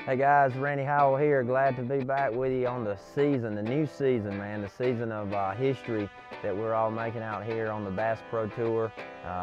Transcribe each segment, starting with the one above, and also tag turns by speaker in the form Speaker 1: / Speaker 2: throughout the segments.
Speaker 1: Hey guys, Randy Howell here. Glad to be back with you on the season, the new season, man. The season of history that we're all making out here on the Bass Pro Tour.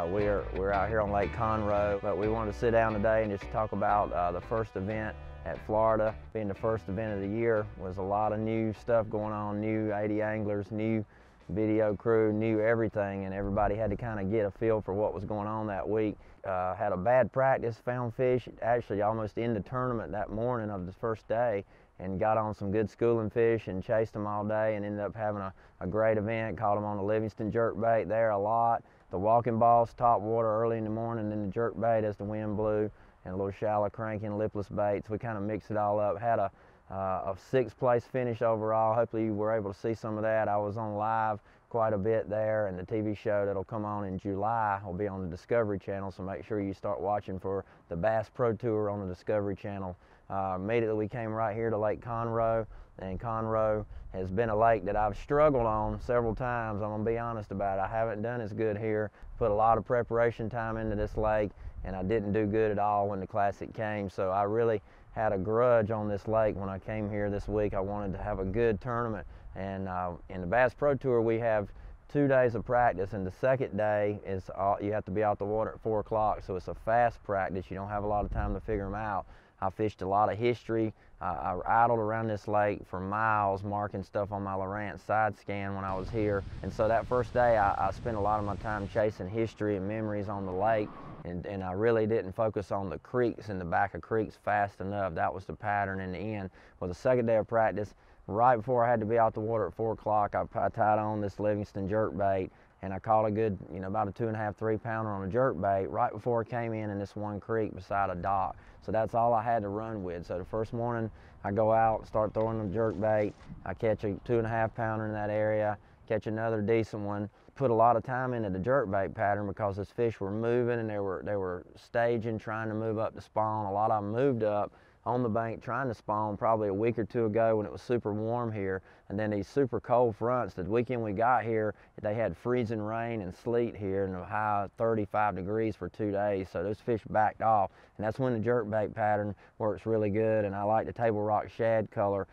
Speaker 1: We're out here on Lake Conroe, but we wanted to sit down today and just talk about the first event at Florida. Being the first event of the year, was a lot of new stuff going on, new 80 anglers, new video crew, new everything, and everybody had to kind of get a feel for what was going on that week. Had a bad practice, found fish actually almost in the tournament that morning of the first day, and got on some good schooling fish and chased them all day, and ended up having a great event. Caught them on the Livingston jerkbait there a lot. The walking balls, top water early in the morning, then the jerkbait as the wind blew, and a little shallow cranking, lipless baits. We kind of mixed it all up. Had a 6th place finish overall. Hopefully you were able to see some of that. I was on live quite a bit there, and the TV show that'll come on in July will be on the Discovery Channel, so make sure you start watching for the Bass Pro Tour on the Discovery Channel. Immediately we came right here to Lake Conroe, and Conroe has been a lake that I've struggled on several times. I'm gonna be honest about it. I haven't done as good here. Put a lot of preparation time into this lake, and I didn't do good at all when the Classic came, so I really had a grudge on this lake when I came here this week. I wanted to have a good tournament, and in the Bass Pro Tour we have 2 days of practice, and the second day is you have to be out the water at 4 o'clock, so it's a fast practice. You don't have a lot of time to figure them out. I fished a lot of history. I idled around this lake for miles marking stuff on my Lowrance side scan when I was here, and so that first day I spent a lot of my time chasing history and memories on the lake. And I really didn't focus on the creeks and the back of creeks fast enough. That was the pattern in the end. Well, the second day of practice, right before I had to be out the water at 4 o'clock, I tied on this Livingston jerkbait, and I caught a good, about a 2.5, 3 pounder on a jerkbait right before I came in this one creek beside a dock. So that's all I had to run with. So the first morning I go out, start throwing the jerkbait. I catch a 2.5 pounder in that area, catch another decent one. Put a lot of time into the jerkbait pattern because those fish were moving, and they were staging, trying to move up to spawn. A lot of them moved up on the bank trying to spawn probably a week or two ago when it was super warm here. And then these super cold fronts, the weekend we got here, they had freezing rain and sleet here and a high 35 degrees for 2 days. So those fish backed off, and that's when the jerkbait pattern works really good. And I like the table rock shad color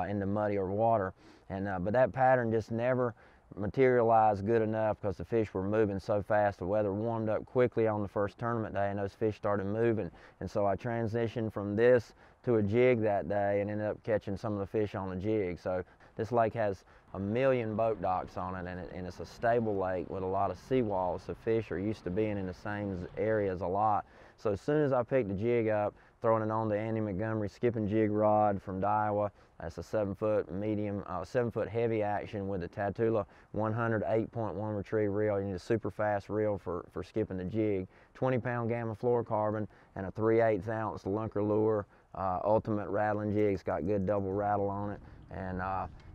Speaker 1: in the muddier water. And but that pattern just never materialized good enough because the fish were moving so fast. The weather warmed up quickly on the first tournament day, and those fish started moving. And so I transitioned from this to a jig that day and ended up catching some of the fish on the jig. So this lake has 1 million boat docks on it, and it's a stable lake with a lot of seawalls, so fish are used to being in the same areas a lot. So as soon as I picked the jig up, throwing it on the Andy Montgomery skipping jig rod from Daiwa, that's a 7-foot medium, 7-foot heavy action with a Tatula 100 8.1 retrieve reel. You need a super fast reel for skipping the jig. 20-pound gamma fluorocarbon and a 3/8 ounce Lunker lure, ultimate rattling jig. It's got good double rattle on it, and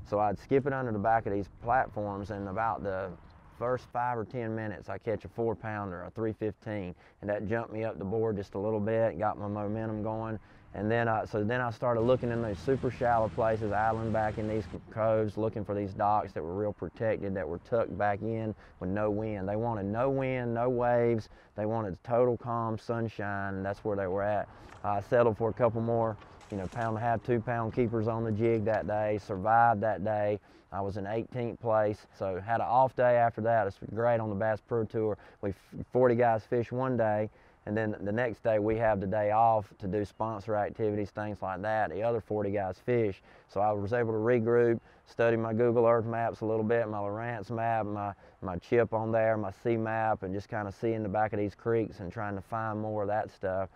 Speaker 1: so I'd skip it under the back of these platforms, and about the first 5 or 10 minutes I catch a 4-pounder, a 315, and that jumped me up the board just a little bit, got my momentum going. And then I started looking in those super shallow places, idling back in these coves, looking for these docks that were real protected, that were tucked back in with no wind. They wanted no wind, no waves. They wanted total calm sunshine, and that's where they were at. I settled for a couple more, 1.5, 2-pound keepers on the jig that day, survived that day. I was in 18th place, so had an off day after that. It's great on the Bass Pro Tour. 40 guys fish one day, and then the next day we have the day off to do sponsor activities, things like that. The other 40 guys fish. So I was able to regroup, study my Google Earth maps a little bit, my Lowrance map, my chip on there, my sea map, and just kind of seeing the back of these creeks and trying to find more of that stuff.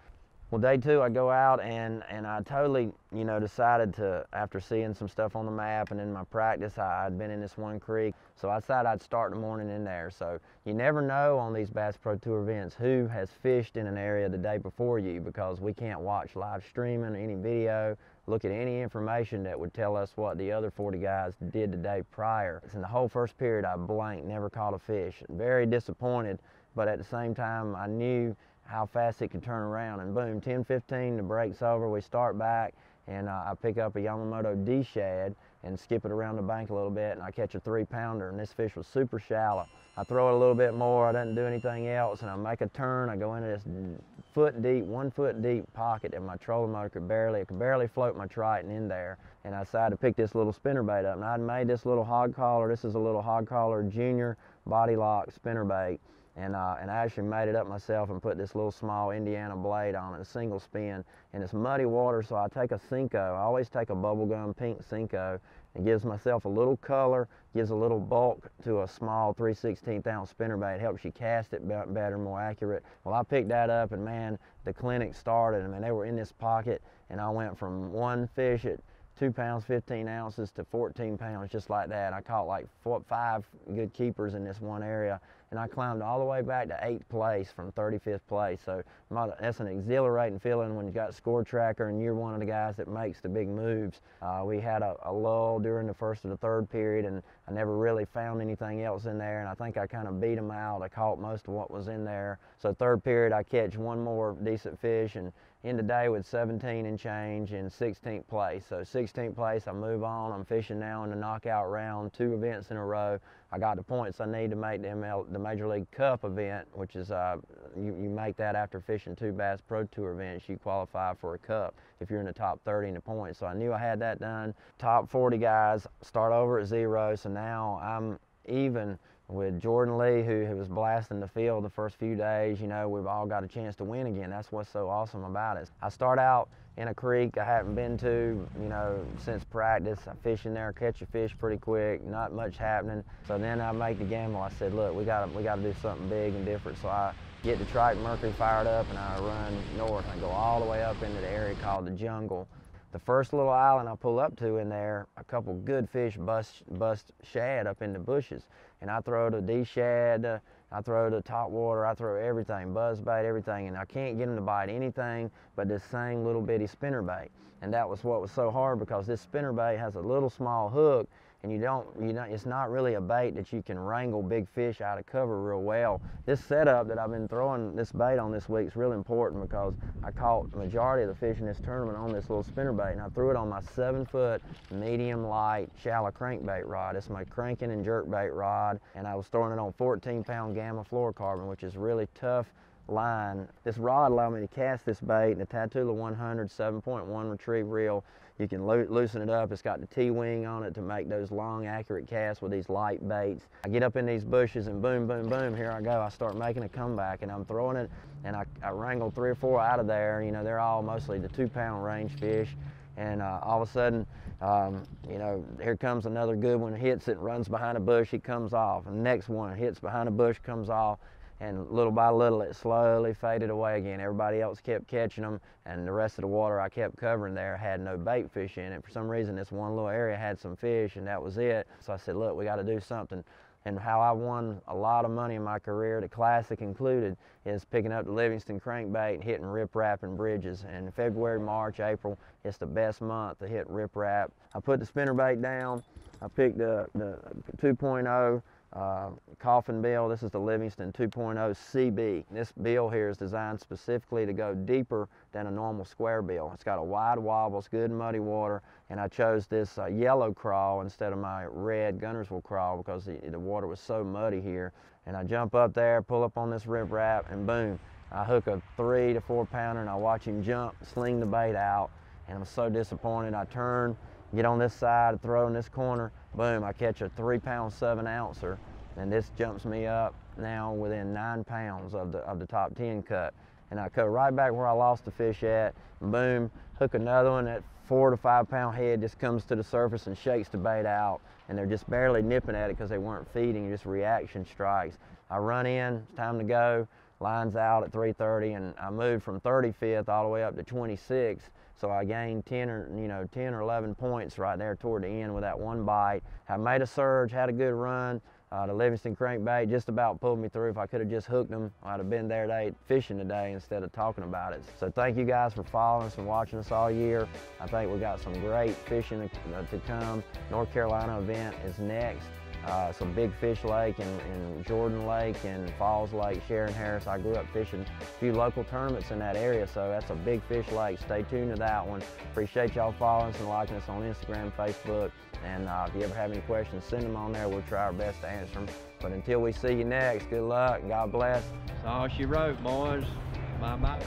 Speaker 1: Well, day 2 I go out and I totally, decided to, after seeing some stuff on the map and in my practice, I'd been in this one creek, so I decided I'd start the morning in there. So you never know on these Bass Pro Tour events who has fished in an area the day before you, because we can't watch live streaming or any video, look at any information that would tell us what the other 40 guys did the day prior. In the whole first period I blanked, never caught a fish. Very disappointed, but at the same time I knew how fast it could turn around, and boom, 10:15, the break's over, we start back, and I pick up a Yamamoto D shad and skip it around the bank a little bit, and I catch a 3-pounder, and this fish was super shallow. I throw it a little bit more, I didn't do anything else, and I make a turn. I go into this 1 foot deep pocket that my trolling motor could barely float my Triton in there, and I decided to pick this little spinnerbait up. And I'd made this little hog collar. This is a little hog collar junior body lock spinnerbait. And I actually made it up myself and put this little small Indiana blade on it, a single spin. And it's muddy water, so I take a Cinco. I always take a bubblegum pink Cinco. It gives myself a little color, gives a little bulk to a small 3/16 ounce spinnerbait. It helps you cast it better, more accurate. Well, I picked that up, and man, the clinic started. I mean, they were in this pocket, and I went from one fish at 2 pounds 15 ounces to 14 pounds, just like that. I caught like 5 good keepers in this one area, and I climbed all the way back to 8th place from 35th place. So that's an exhilarating feeling when you got score tracker and you're one of the guys that makes the big moves. We had a lull during the first of the third period, and I never really found anything else in there, and I think I kind of beat them out. I caught most of what was in there. So third period, I catch one more decent fish, and end the day with 17 and change in 16th place. So 16th place, I move on. I'm fishing now in the knockout round, 2 events in a row. I got the points I need to make the Major League Cup event, which is you make that after fishing 2 Bass Pro Tour events. You qualify for a cup if you're in the top 30 in the points. So I knew I had that done. Top 40 guys start over at 0. So now I'm even with Jordan Lee, who was blasting the field the first few days. You know, we've all got a chance to win again. That's what's so awesome about it. I start out in a creek I haven't been to, you know, since practice. I fish in there, catch a fish pretty quick, not much happening. So then I make the gamble. I said, look, we gotta do something big and different. So I get the Triton Mercury fired up, and I run north. I go all the way up into the area called the Jungle. The first little island I pull up to in there, a couple good fish bust shad up in the bushes. And I throw the D shad, I throw the top water, I throw everything, buzz bait, everything, and I can't get them to bite anything but this same little bitty spinnerbait. And that was what was so hard, because this spinnerbait has a little small hook, and it's not really a bait that you can wrangle big fish out of cover real well. This setup that I've been throwing this bait on this week is really important, because I caught the majority of the fish in this tournament on this little spinnerbait, and I threw it on my 7-foot medium light shallow crankbait rod. It's my cranking and jerkbait rod, and I was throwing it on 14-pound gamma fluorocarbon, which is really tough line. This rod allowed me to cast this bait in the Tatula 100 7.1 retrieve reel. You can loosen it up. It's got the T-wing on it to make those long, accurate casts with these light baits. I get up in these bushes, and boom, boom, boom, here I go. I start making a comeback, and I'm throwing it, and I wrangle 3 or 4 out of there. You know, they're all mostly the 2-pound range fish. And all of a sudden, you know, here comes another good one, hits it, runs behind a bush, he comes off. And the next one hits behind a bush, comes off. And little by little, it slowly faded away again. Everybody else kept catching them, and the rest of the water I kept covering there had no bait fish in it. For some reason, this one little area had some fish, and that was it. So I said, look, we got to do something. And how I won a lot of money in my career, the Classic included, is picking up the Livingston crankbait and hitting riprap and bridges. And February, March, April, it's the best month to hit riprap. I put the spinnerbait down. I picked the 2.0 coffin bill. This is the Livingston 2.0 CB. This bill here is designed specifically to go deeper than a normal square bill. It's got a wide wobble, it's good muddy water, and I chose this yellow crawl instead of my red Gunnersville crawl, because the water was so muddy here. And I jump up there, pull up on this riprap, and boom, I hook a 3 to 4 pounder, and I watch him jump, sling the bait out, and I'm so disappointed. I turn, get on this side, throw in this corner, boom, I catch a 3-pound 7-ouncer, and this jumps me up now within 9 pounds of the top 10 cut. And I cut right back where I lost the fish at, and boom, hook another one. That 4 to 5 pound head just comes to the surface and shakes the bait out, and they're just barely nipping at it because they weren't feeding, just reaction strikes. I run in, it's time to go, line's out at 3:30, and I moved from 35th all the way up to 26th. So I gained 10 or 11 points right there toward the end with that one bite. I made a surge, had a good run. The Livingston crankbait just about pulled me through. If I could have just hooked them, I'd have been there today fishing today instead of talking about it. So thank you guys for following us and watching us all year. I think we got some great fishing to come. North Carolina event is next. It's a big fish lake in Jordan Lake and Falls Lake, Sharon Harris. I grew up fishing a few local tournaments in that area, so that's a big fish lake. Stay tuned to that one. Appreciate y'all following us and liking us on Instagram, Facebook, and if you ever have any questions, send them on there. We'll try our best to answer them. But until we see you next, good luck, God bless.
Speaker 2: That's all she wrote, boys. Bye-bye.